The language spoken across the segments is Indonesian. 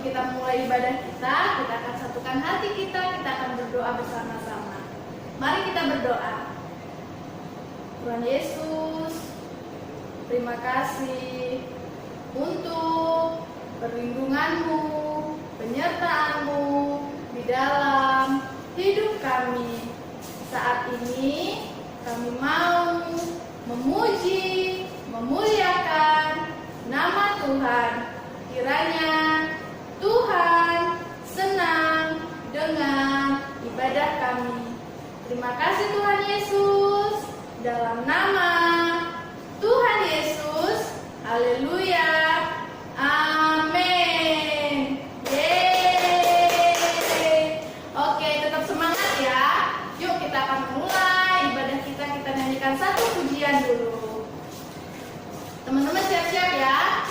kita mulai ibadah kita akan satukan hati kita akan berdoa bersama-sama. Mari kita berdoa. Tuhan Yesus, terima kasih untuk perlindungan-Mu, penyertaan-Mu di dalam hidup kami. Saat ini kami mau memuji, memuliakan nama Tuhan. Kiranya Tuhan senang dengan ibadah kami. Terima kasih Tuhan Yesus. Dalam nama Tuhan Yesus. Haleluya. Amin. Yeay. Oke, tetap semangat ya. Yuk kita akan mulai ibadah kita. Kita nyanyikan satu pujian dulu. Teman-teman siap-siap ya.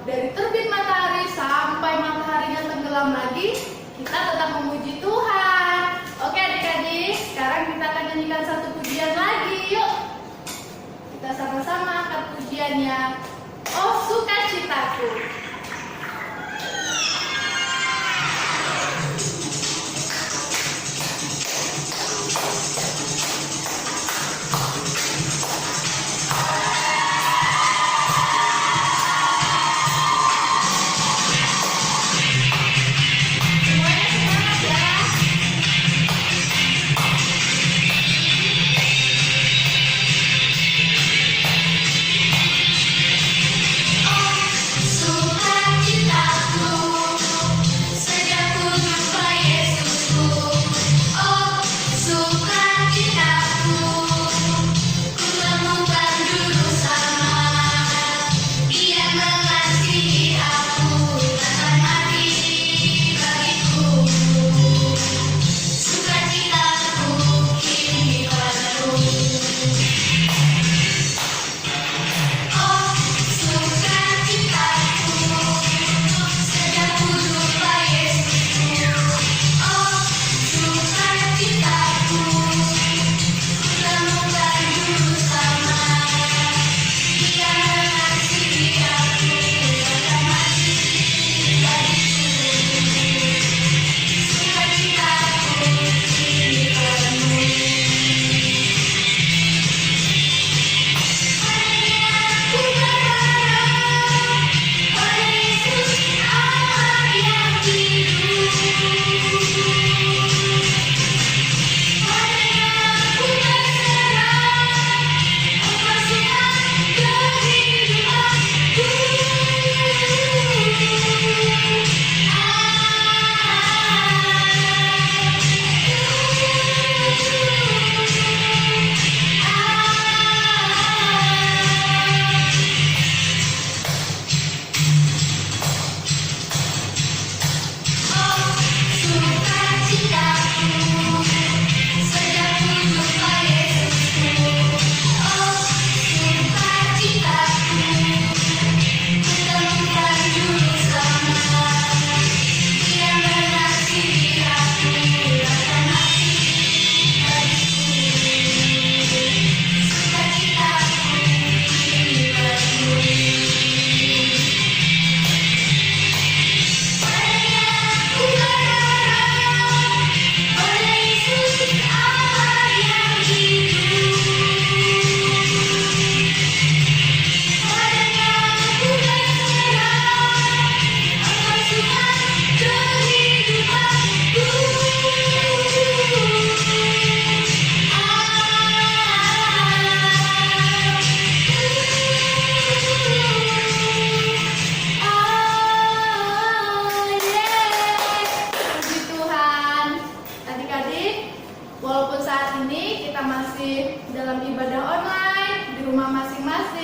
Dari terbit matahari sampai mataharinya tenggelam lagi, kita tetap memuji Tuhan. Oke adik-adik, sekarang kita akan nyanyikan satu pujian lagi. Yuk, kita sama-sama angkat pujiannya. Oh sukacitaku. So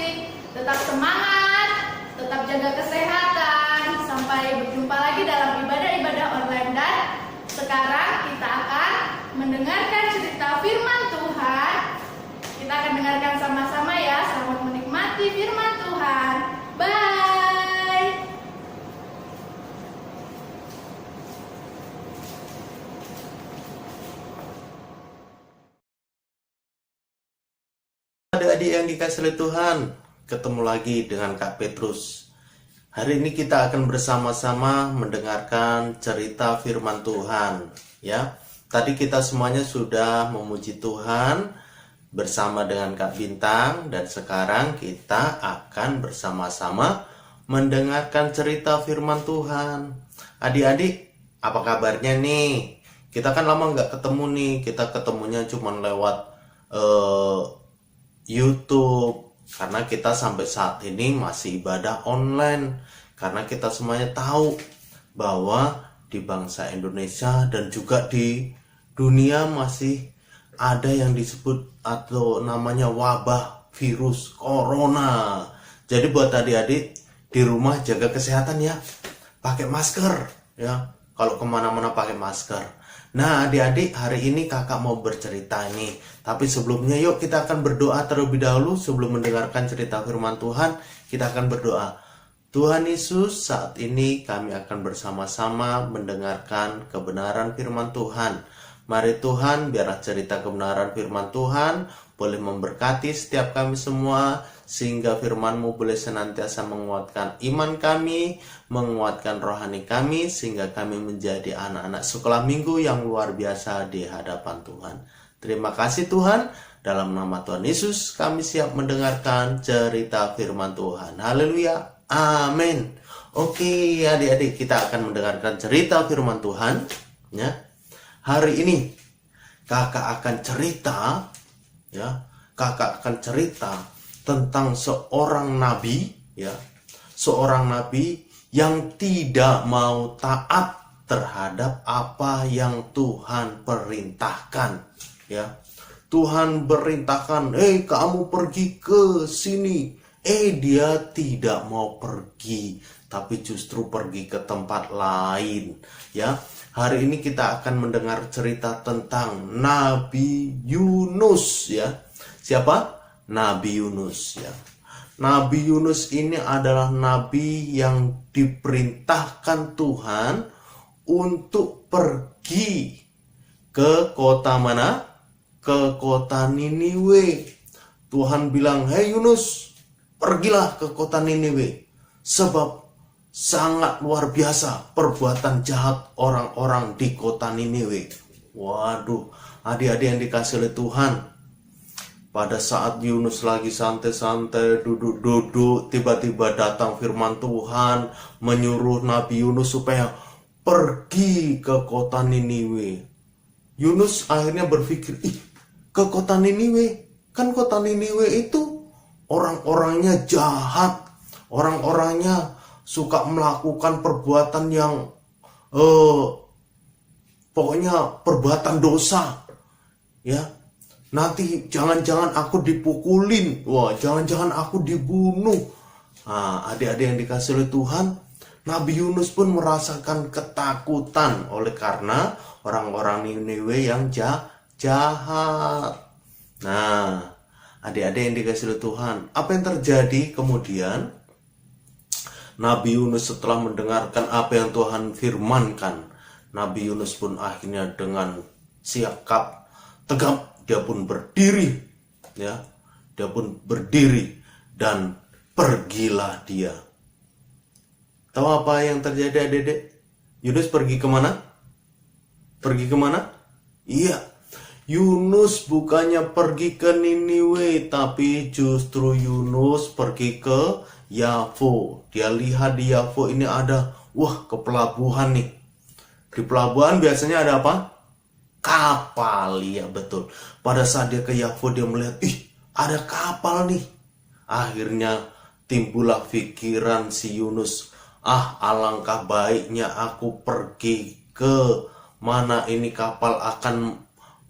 adik-adik. Tetap semangat, tetap jaga kesehatan. Sampai berjumpa lagi dalam ibadah-ibadah online, dan sekarang kita akan mendengarkan cerita firman Tuhan. Kita akan dengarkan sama-sama ya. Selamat menikmati firman Tuhan. Bye. Adik-adik yang dikasihi oleh Tuhan, ketemu lagi dengan Kak Petrus. Hari ini kita akan bersama-sama mendengarkan cerita firman Tuhan. Ya, tadi kita semuanya sudah memuji Tuhan bersama dengan Kak Bintang, dan sekarang kita akan bersama-sama mendengarkan cerita firman Tuhan. Adik-adik, apa kabarnya nih? Kita kan lama nggak ketemu nih. Kita ketemunya cuma lewat YouTube, karena kita sampai saat ini masih ibadah online, karena kita semuanya tahu bahwa di bangsa Indonesia dan juga di dunia masih ada yang disebut atau namanya wabah virus corona. Jadi buat adik-adik di rumah jaga kesehatan ya, pakai masker ya, kalau kemana-mana pakai masker. Nah adik-adik, hari ini kakak mau bercerita nih. Tapi sebelumnya yuk kita akan berdoa terlebih dahulu. Sebelum mendengarkan cerita firman Tuhan, kita akan berdoa. Tuhan Yesus, saat ini kami akan bersama-sama mendengarkan kebenaran firman Tuhan. Mari Tuhan, biarlah cerita kebenaran firman Tuhan boleh memberkati setiap kami semua, sehingga firman-Mu boleh senantiasa menguatkan iman kami, menguatkan rohani kami, sehingga kami menjadi anak-anak sekolah minggu yang luar biasa di hadapan Tuhan. Terima kasih Tuhan, dalam nama Tuhan Yesus kami siap mendengarkan cerita firman Tuhan. Haleluya, amin. Oke adik-adik, kita akan mendengarkan cerita firman Tuhan ya. Hari ini kakak akan cerita ya, kakak akan cerita tentang seorang nabi ya, seorang nabi yang tidak mau taat terhadap apa yang Tuhan perintahkan ya. Tuhan perintahkan, kamu pergi ke sini. Dia tidak mau pergi, tapi justru pergi ke tempat lain ya. Hari ini kita akan mendengar cerita tentang Nabi Yunus ya. Siapa? Nabi Yunus ya. Nabi Yunus ini adalah nabi yang diperintahkan Tuhan untuk pergi ke kota mana? Ke kota Niniwe. Tuhan bilang, "Hei Yunus, pergilah ke kota Niniwe, sebab sangat luar biasa perbuatan jahat orang-orang di kota Niniwe." Waduh, adik-adik yang dikasih oleh Tuhan, pada saat Yunus lagi santai-santai duduk-duduk, tiba-tiba datang firman Tuhan menyuruh Nabi Yunus supaya pergi ke kota Niniwe. Yunus akhirnya berpikir, ke kota Niniwe, kan kota Niniwe itu orang-orangnya jahat, orang-orangnya suka melakukan perbuatan yang pokoknya perbuatan dosa ya. Nanti jangan-jangan aku dipukulin, jangan-jangan aku dibunuh. Nah, adik-adik yang dikasih oleh Tuhan, Nabi Yunus pun merasakan ketakutan oleh karena orang-orang Niniwe yang jahat. Nah, adik-adik yang dikasih oleh Tuhan, apa yang terjadi kemudian? Nabi Yunus setelah mendengarkan apa yang Tuhan firmankan, Nabi Yunus pun akhirnya dengan sikap tegap dia pun berdiri ya. Dia pun berdiri dan pergilah dia. Tahu apa yang terjadi adik-adik? Yunus pergi kemana? Pergi kemana? Iya, Yunus bukannya pergi ke Niniwe, tapi justru Yunus pergi ke Yafo. Dia lihat di Yafo ini ada, ke pelabuhan nih. Di pelabuhan biasanya ada apa? Kapal, ya betul. Pada saat dia ke Yafo, dia melihat, ada kapal nih. Akhirnya timbullah pikiran si Yunus, alangkah baiknya aku pergi ke mana ini kapal akan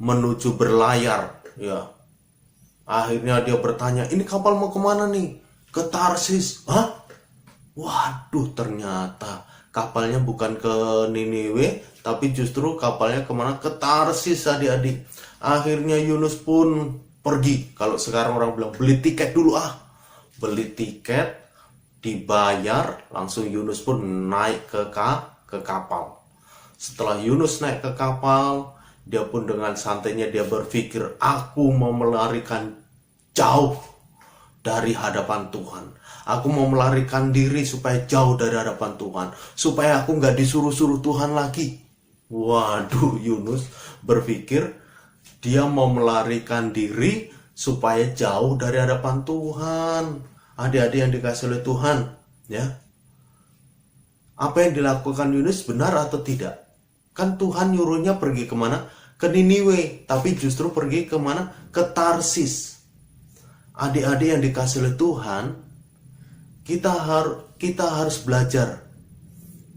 menuju berlayar ya. Akhirnya dia bertanya, ini kapal mau kemana nih? ke Tarsis. Hah? Waduh, ternyata kapalnya bukan ke Niniwe, tapi justru kapalnya kemana? Ke Tarsis, adik-adik. Akhirnya Yunus pun pergi. Kalau sekarang orang bilang beli tiket dulu beli tiket, dibayar, langsung Yunus pun naik ke kapal. Setelah Yunus naik ke kapal, dia pun dengan santainya dia berpikir, aku mau melarikan jauh dari hadapan Tuhan. Aku mau melarikan diri supaya jauh dari hadapan Tuhan, supaya aku nggak disuruh-suruh Tuhan lagi. Waduh, Yunus berpikir dia mau melarikan diri supaya jauh dari hadapan Tuhan. Adik-adik yang dikasih oleh Tuhan, ya. Apa yang dilakukan Yunus benar atau tidak? Kan Tuhan nyuruhnya pergi kemana? Ke Niniwe, tapi justru pergi kemana? Ke Tarsis. Adik-adik yang dikasih oleh Tuhan, kita harus belajar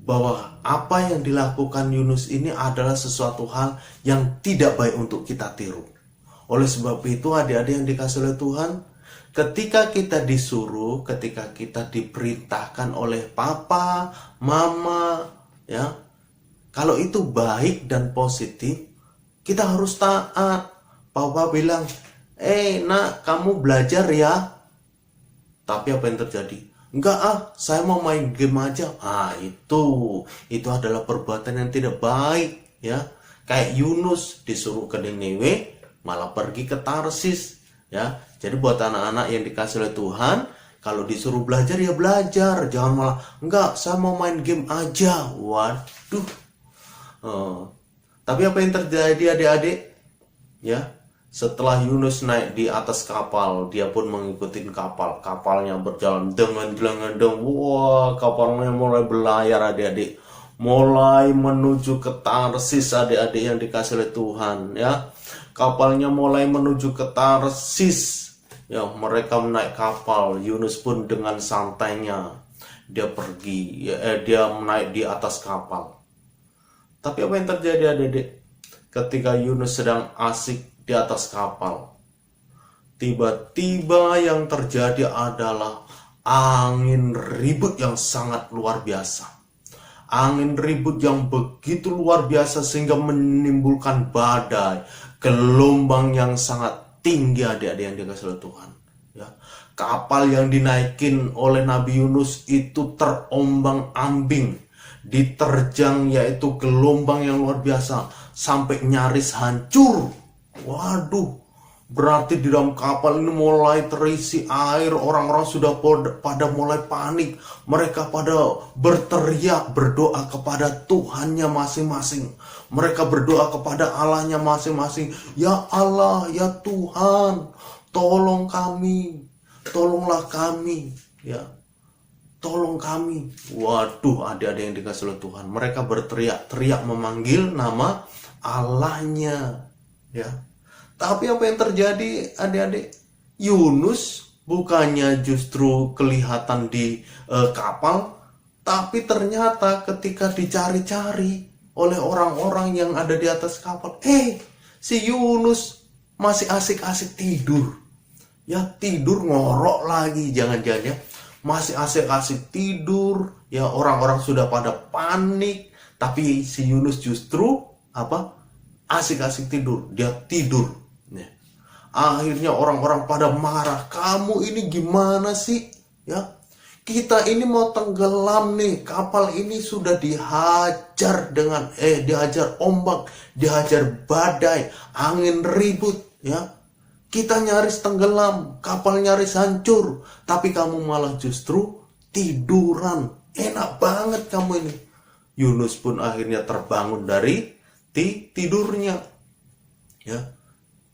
bahwa apa yang dilakukan Yunus ini adalah sesuatu hal yang tidak baik untuk kita tiru. Oleh sebab itu, adik-adik yang dikasih oleh Tuhan, ketika kita disuruh, ketika kita diperintahkan oleh papa, mama, ya, kalau itu baik dan positif, kita harus taat. Papa bilang, nak, kamu belajar ya. Tapi apa yang terjadi? Enggak, saya mau main game aja. Itu adalah perbuatan yang tidak baik, ya. Kayak Yunus disuruh ke Niniwe, malah pergi ke Tarsis, ya. Jadi buat anak-anak yang dikasih oleh Tuhan, kalau disuruh belajar ya belajar, jangan malah enggak, saya mau main game aja. Waduh. Tapi apa yang terjadi, adik-adik? Ya, setelah Yunus naik di atas kapal, dia pun mengikuti kapal. Kapalnya berjalan dengan wah, kapalnya mulai berlayar, adik-adik. Mulai menuju ke Tarsis, adik-adik yang dikasih oleh Tuhan, ya. Kapalnya mulai menuju ke Tarsis. Ya, mereka naik kapal. Yunus pun dengan santainya dia pergi, dia naik di atas kapal. Tapi apa yang terjadi, adik-adik? Ketika Yunus sedang asik di atas kapal, tiba-tiba yang terjadi adalah angin ribut yang sangat luar biasa. Angin ribut yang begitu luar biasa sehingga menimbulkan badai, gelombang yang sangat tinggi, adik-adik yang dikasih oleh Tuhan. Ya, kapal yang dinaikin oleh Nabi Yunus itu terombang-ambing, diterjang yaitu gelombang yang luar biasa sampai nyaris hancur. Waduh, berarti di dalam kapal ini mulai terisi air. Orang-orang sudah pada mulai panik. Mereka pada berteriak, berdoa kepada Tuhannya masing-masing. Mereka berdoa kepada Allahnya masing-masing. Ya Allah, ya Tuhan, tolong kami, tolonglah kami, ya, tolong kami. Waduh, adik-adik yang dikasih oleh Tuhan, mereka berteriak-teriak memanggil nama Allahnya, ya. Tapi apa yang terjadi, adik-adik? Yunus bukannya justru kelihatan di kapal, tapi ternyata ketika dicari-cari oleh orang-orang yang ada di atas kapal, si Yunus masih asik-asik tidur. Ya, tidur ngorok lagi, jangan-jangan ya. Masih asik-asik tidur, ya, orang-orang sudah pada panik, tapi si Yunus justru asik-asik tidur, dia tidur, ya. Akhirnya orang-orang pada marah, kamu ini gimana sih, ya, kita ini mau tenggelam nih, kapal ini sudah dihajar dihajar ombak, dihajar badai, angin ribut, ya. Kita nyaris tenggelam, kapal nyaris hancur, tapi kamu malah justru tiduran. Enak banget kamu ini. Yunus pun akhirnya terbangun dari tidurnya. Ya.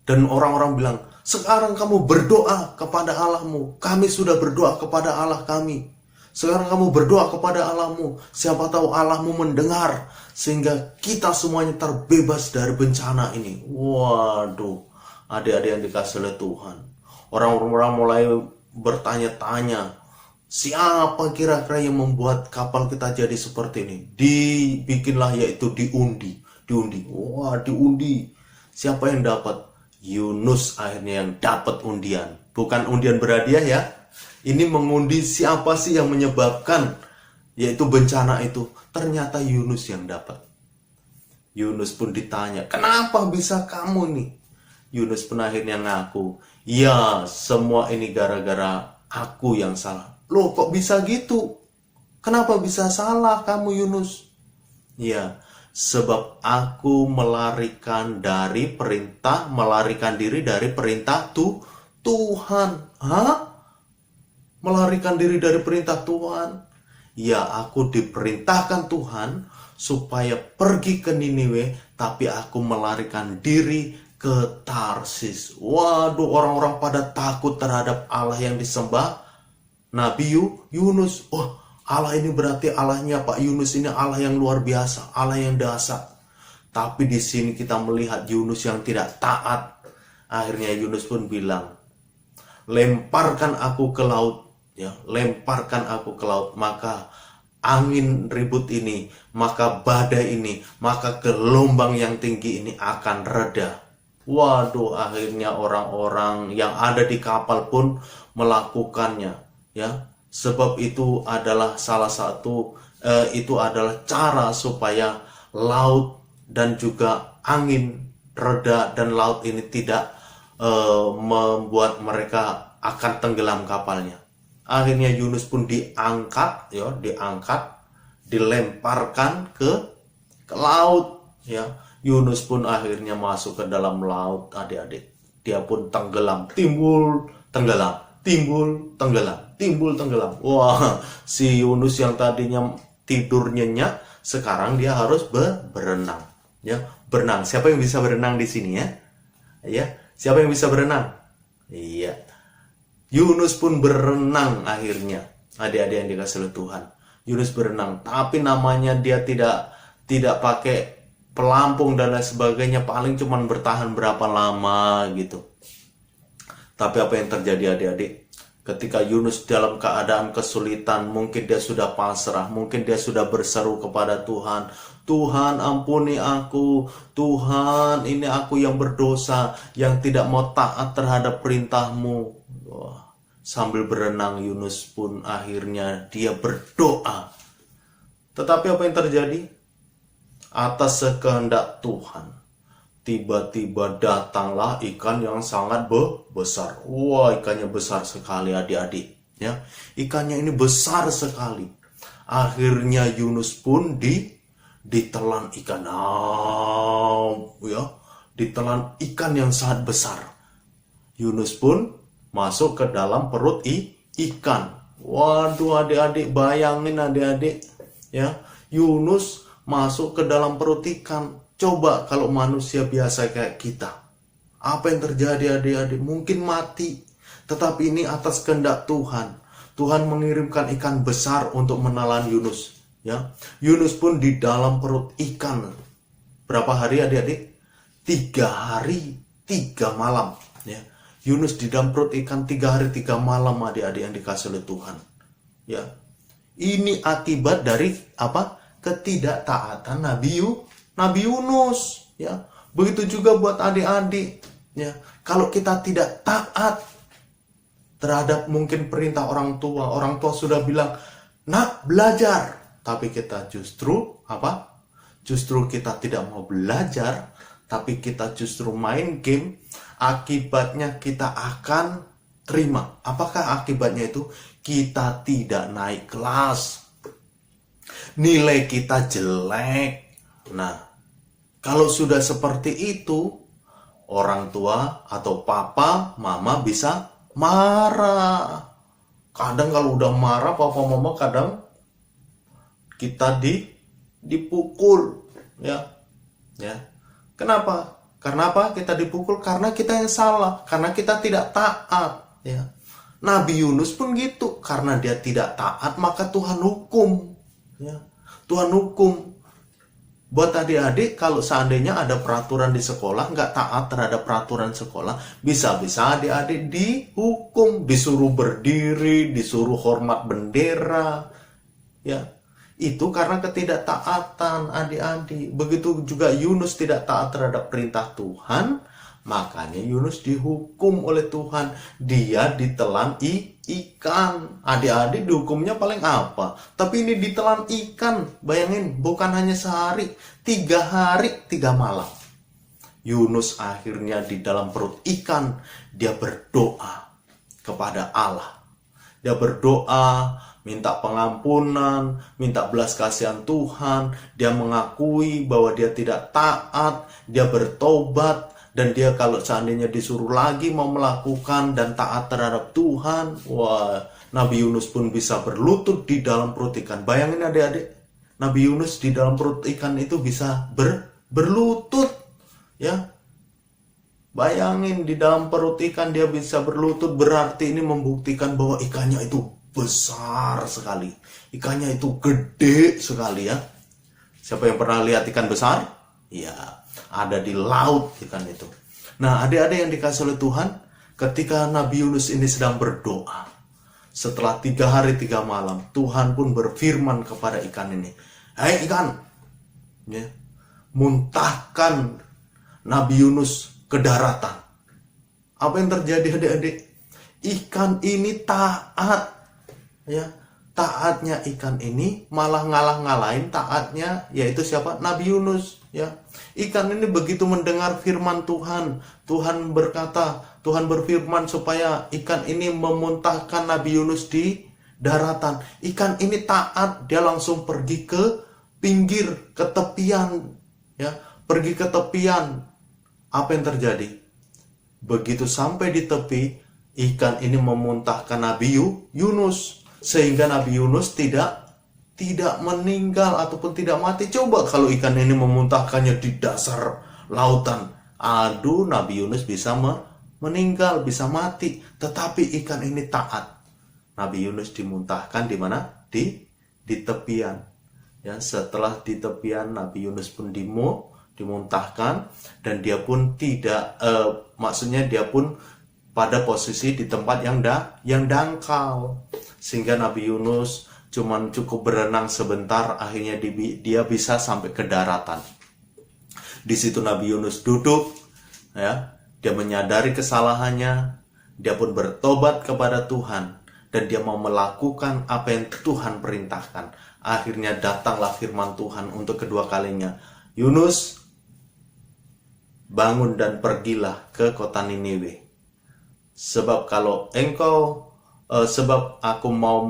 Dan orang-orang bilang, sekarang kamu berdoa kepada Allahmu. Kami sudah berdoa kepada Allah kami. Sekarang kamu berdoa kepada Allahmu. Siapa tahu Allahmu mendengar, sehingga kita semuanya terbebas dari bencana ini. Waduh. Adik-adik yang dikasih oleh Tuhan, orang-orang mulai bertanya-tanya, siapa kira-kira yang membuat kapal kita jadi seperti ini? Dibikinlah, yaitu diundi. Wah, diundi. Siapa yang dapat? Yunus akhirnya yang dapat undian. Bukan undian berhadiah, ya, Ini mengundi siapa sih yang menyebabkan yaitu bencana itu. Ternyata Yunus yang dapat. Yunus pun ditanya, kenapa bisa kamu nih? Yunus pun akhirnya ngaku, ya semua ini gara-gara aku yang salah. Loh kok bisa gitu? Kenapa bisa salah kamu Yunus? Ya, sebab aku melarikan diri dari perintah Tuhan. Hah? Melarikan diri dari perintah Tuhan? Ya, aku diperintahkan Tuhan supaya pergi ke Niniwe, tapi aku melarikan diri ke Tarsis. Waduh, orang-orang pada takut terhadap Allah yang disembah Nabi Yunus. Oh, Allah ini berarti Allahnya Pak Yunus ini Allah yang luar biasa, Allah yang dahsyat. Tapi di sini kita melihat Yunus yang tidak taat. Akhirnya Yunus pun bilang, lemparkan aku ke laut, ya, lemparkan aku ke laut, maka angin ribut ini, maka badai ini, maka gelombang yang tinggi ini akan reda. Waduh, akhirnya orang-orang yang ada di kapal pun melakukannya, ya. Sebab itu adalah salah satu itu adalah cara supaya laut dan juga angin reda dan laut ini tidak membuat mereka akan tenggelam kapalnya. Akhirnya Yunus pun diangkat, ya, dilemparkan ke laut, ya. Yunus pun akhirnya masuk ke dalam laut, adik-adik. Dia pun tenggelam, timbul, tenggelam, timbul, tenggelam, timbul, tenggelam. Wah, si Yunus yang tadinya tidur nyenyak, sekarang dia harus berenang, ya, berenang. Siapa yang bisa berenang di sini, ya? Ya, siapa yang bisa berenang? Iya. Yunus pun berenang akhirnya. Adik-adik yang dikasihi oleh Tuhan. Yunus berenang, tapi namanya dia tidak pakai pelampung dan lain sebagainya, paling cuma bertahan berapa lama gitu. Tapi apa yang terjadi adik-adik? Ketika Yunus dalam keadaan kesulitan, mungkin dia sudah pasrah, mungkin dia sudah berseru kepada Tuhan, Tuhan ampuni aku, Tuhan ini aku yang berdosa, yang tidak mau taat terhadap perintah-Mu. Wah, sambil berenang Yunus pun akhirnya dia berdoa. Tetapi apa yang terjadi? Atas kehendak Tuhan, tiba-tiba datanglah ikan yang sangat besar. Wah, ikannya besar sekali adik-adik, ya. Ikannya ini besar sekali. Akhirnya Yunus pun ditelan ikan. Ya, ditelan ikan yang sangat besar. Yunus pun masuk ke dalam perut ikan. Waduh, adik-adik, bayangin adik-adik, ya. Yunus masuk ke dalam perut ikan. Coba kalau manusia biasa kayak kita, apa yang terjadi adik-adik? Mungkin mati. Tetapi ini atas kehendak Tuhan. Tuhan mengirimkan ikan besar untuk menelan Yunus, ya. Yunus pun di dalam perut ikan. Berapa hari adik-adik? 3 hari 3 malam, ya. Yunus di dalam perut ikan 3 hari 3 malam adik-adik yang dikasihi oleh Tuhan, ya. Ini akibat dari apa? Ketidaktaatan Nabi Yunus, ya. Begitu juga buat adik-adik, ya. Kalau kita tidak taat terhadap mungkin perintah orang tua sudah bilang, "Nak, belajar." Tapi kita justru apa? Justru kita tidak mau belajar, tapi kita justru main game. Akibatnya kita akan terima. Apakah akibatnya itu? Kita tidak naik kelas. Nilai kita jelek. Nah, kalau sudah seperti itu, orang tua atau papa, mama bisa marah. Kadang kalau udah marah, papa, mama kadang kita dipukul, ya. Ya. Kenapa? Karena apa? Kita dipukul karena kita yang salah, karena kita tidak taat, ya. Nabi Yunus pun gitu, karena dia tidak taat, maka Tuhan hukum, ya. Tuhan hukum. Buat adik-adik, kalau seandainya ada peraturan di sekolah, nggak taat terhadap peraturan sekolah, bisa-bisa adik-adik dihukum, disuruh berdiri, disuruh hormat bendera, ya. Itu karena ketidaktaatan adik-adik. Begitu juga Yunus tidak taat terhadap perintah Tuhan, Makanya Yunus dihukum oleh Tuhan. Dia ditelan ikan. Adik-adik dihukumnya paling apa? Tapi ini ditelan ikan. Bayangin, bukan hanya sehari, 3 hari 3 malam. Yunus akhirnya di dalam perut ikan. Dia berdoa kepada Allah. Dia berdoa, minta pengampunan, minta belas kasihan Tuhan. Dia mengakui bahwa dia tidak taat, dia bertobat. Dan dia kalau seandainya disuruh lagi mau melakukan dan taat terhadap Tuhan, wah, Nabi Yunus pun bisa berlutut di dalam perut ikan. Bayangin adik-adik, Nabi Yunus di dalam perut ikan itu bisa berlutut, ya. Bayangin di dalam perut ikan dia bisa berlutut, berarti ini membuktikan bahwa ikannya itu besar sekali. Ikannya itu gede sekali, ya. Siapa yang pernah lihat ikan besar? Ya, ada di laut ikan itu. Nah, adik-adik yang dikasih oleh Tuhan, ketika Nabi Yunus ini sedang berdoa, setelah 3 hari 3 malam, Tuhan pun berfirman kepada ikan ini, "Hai ikan, ya, muntahkan Nabi Yunus ke daratan." Apa yang terjadi adik-adik? Ikan ini taat, ya. Taatnya ikan ini malah ngalah-ngalahin taatnya, yaitu siapa? Nabi Yunus, ya. Ikan ini begitu mendengar firman Tuhan, Tuhan berkata, Tuhan berfirman supaya ikan ini memuntahkan Nabi Yunus di daratan. Ikan ini taat, dia langsung pergi ke pinggir, ke tepian, ya. Pergi ke tepian. Apa yang terjadi? Begitu sampai di tepi, ikan ini memuntahkan Nabi Yunus. Sehingga Nabi Yunus tidak meninggal ataupun tidak mati. Coba kalau ikan ini memuntahkannya di dasar lautan. Aduh, Nabi Yunus bisa meninggal, bisa mati. Tetapi ikan ini taat. Nabi Yunus dimuntahkan di mana? Di tepian. Ya, setelah di tepian, Nabi Yunus pun dimuntahkan. Dan dia pun tidak, maksudnya dia pun pada posisi di tempat yang dangkal. Sehingga Nabi Yunus cuman cukup berenang sebentar, akhirnya dia bisa sampai ke daratan. Di situ Nabi Yunus duduk, ya, dia menyadari kesalahannya, dia pun bertobat kepada Tuhan, dan dia mau melakukan apa yang Tuhan perintahkan. Akhirnya datanglah firman Tuhan untuk kedua kalinya, "Yunus, bangun dan pergilah ke kota Niniwe. Sebab sebab aku mau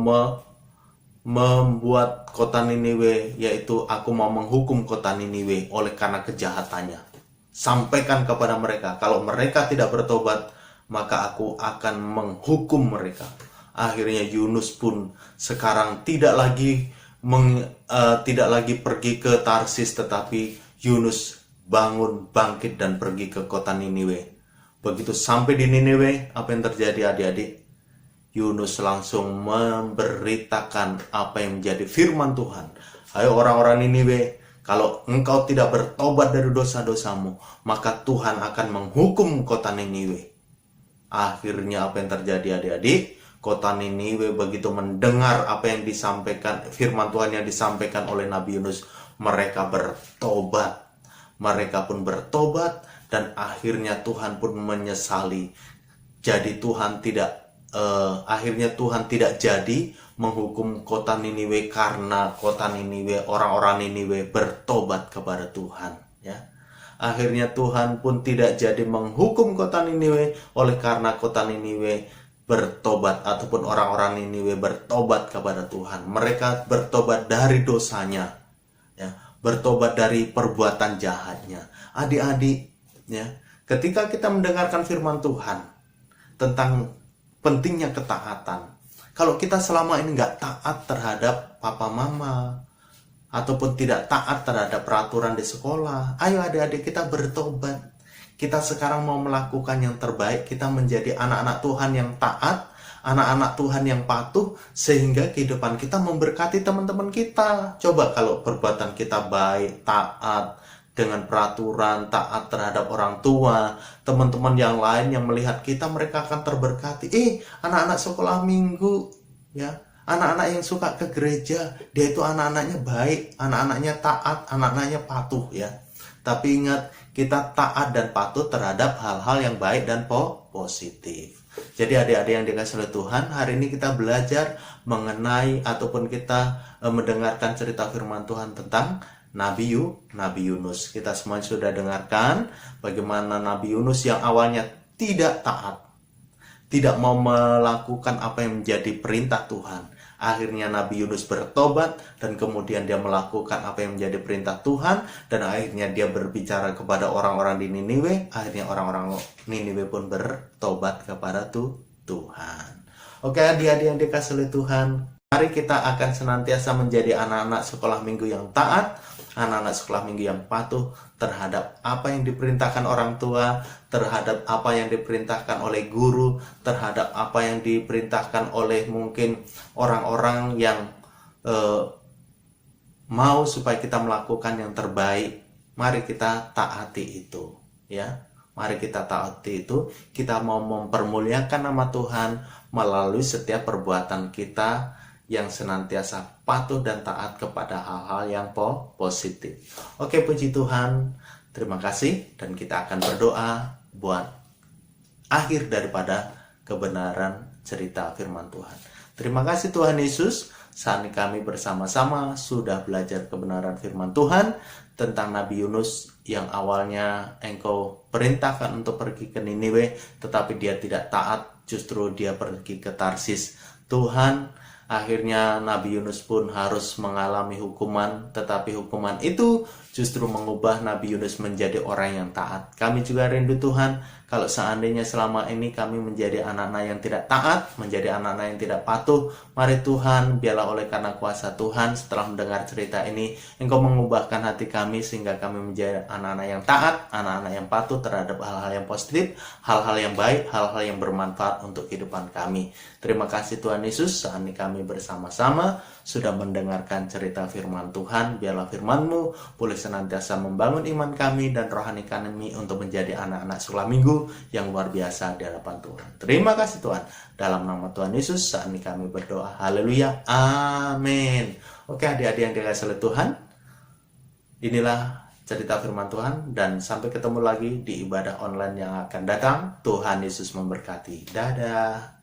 membuat kota Niniwe, yaitu aku mau menghukum kota Niniwe oleh karena kejahatannya. Sampaikan kepada mereka, kalau mereka tidak bertobat, maka aku akan menghukum mereka." Akhirnya Yunus pun sekarang tidak lagi pergi ke Tarsis, tetapi Yunus bangun, bangkit dan pergi ke kota Niniwe. Begitu sampai di Niniwe, apa yang terjadi adik-adik? Yunus langsung memberitakan apa yang menjadi firman Tuhan. "Hai orang-orang Niniwe, kalau engkau tidak bertobat dari dosa-dosamu, maka Tuhan akan menghukum kota Niniwe." Akhirnya apa yang terjadi adik-adik? Kota Niniwe begitu mendengar apa yang disampaikan, firman Tuhan yang disampaikan oleh Nabi Yunus, mereka bertobat. Mereka pun bertobat dan akhirnya Tuhan pun menyesali. Jadi akhirnya Tuhan tidak jadi menghukum kota Niniwe karena kota Niniwe, orang-orang Niniwe bertobat kepada Tuhan, ya. Akhirnya Tuhan pun tidak jadi menghukum kota Niniwe oleh karena kota Niniwe bertobat ataupun orang-orang Niniwe bertobat kepada Tuhan. Mereka bertobat dari dosanya, ya, bertobat dari perbuatan jahatnya. Adik-adik, ya, ketika kita mendengarkan firman Tuhan tentang pentingnya ketaatan, kalau kita selama ini nggak taat terhadap papa mama ataupun tidak taat terhadap peraturan di sekolah, ayo adik-adik kita bertobat. Kita sekarang mau melakukan yang terbaik, kita menjadi anak-anak Tuhan yang taat, anak-anak Tuhan yang patuh, sehingga kehidupan kita memberkati teman-teman kita. Coba kalau perbuatan kita baik, taat, dengan peraturan, taat terhadap orang tua, teman-teman yang lain yang melihat kita, mereka akan terberkati. Anak-anak sekolah minggu, ya, anak-anak yang suka ke gereja, dia itu anak-anaknya baik, anak-anaknya taat, anak-anaknya patuh, ya. Tapi ingat, kita taat dan patuh terhadap hal-hal yang baik dan positif. Jadi adik-adik yang dikasihi oleh Tuhan, hari ini kita belajar mengenai ataupun kita mendengarkan cerita firman Tuhan tentang Nabi Yunus. Kita semua sudah dengarkan bagaimana Nabi Yunus yang awalnya tidak taat, tidak mau melakukan apa yang menjadi perintah Tuhan. Akhirnya Nabi Yunus bertobat dan kemudian dia melakukan apa yang menjadi perintah Tuhan, dan akhirnya dia berbicara kepada orang-orang di Niniwe. Akhirnya orang-orang Niniwe pun bertobat kepada Tuhan. Oke, adik-adik yang dikasihi oleh Tuhan, mari kita akan senantiasa menjadi anak-anak sekolah minggu yang taat, anak-anak sekolah minggu yang patuh terhadap apa yang diperintahkan orang tua, terhadap apa yang diperintahkan oleh guru, terhadap apa yang diperintahkan oleh mungkin orang-orang yang mau supaya kita melakukan yang terbaik. Mari kita taati itu, ya. Mari kita taati itu. Kita mau mempermuliakan nama Tuhan melalui setiap perbuatan kita yang senantiasa patuh dan taat kepada hal-hal yang positif. Oke, puji Tuhan. Terima kasih, dan kita akan berdoa buat akhir daripada kebenaran cerita firman Tuhan. Terima kasih Tuhan Yesus, saat ini kami bersama-sama sudah belajar kebenaran firman Tuhan tentang Nabi Yunus yang awalnya Engkau perintahkan untuk pergi ke Niniwe, tetapi dia tidak taat, justru dia pergi ke Tarsis. Tuhan, akhirnya Nabi Yunus pun harus mengalami hukuman, tetapi hukuman itu justru mengubah Nabi Yunus menjadi orang yang taat. Kami juga rindu Tuhan, kalau seandainya selama ini kami menjadi anak-anak yang tidak taat, menjadi anak-anak yang tidak patuh, mari Tuhan, biarlah oleh karena kuasa Tuhan, setelah mendengar cerita ini, Engkau mengubahkan hati kami sehingga kami menjadi anak-anak yang taat, anak-anak yang patuh terhadap hal-hal yang positif, hal-hal yang baik, hal-hal yang bermanfaat untuk kehidupan kami. Terima kasih Tuhan Yesus, saat ini kami bersama-sama sudah mendengarkan cerita firman Tuhan. Biarlah firman-Mu boleh senantiasa membangun iman kami dan rohani kami untuk menjadi anak-anak sekolah minggu yang luar biasa di hadapan Tuhan. Terima kasih Tuhan. Dalam nama Tuhan Yesus saat ini kami berdoa. Haleluya. Amin. Oke, adik-adik yang dikasihi oleh Tuhan, inilah cerita firman Tuhan, dan sampai ketemu lagi di ibadah online yang akan datang. Tuhan Yesus memberkati. Dadah.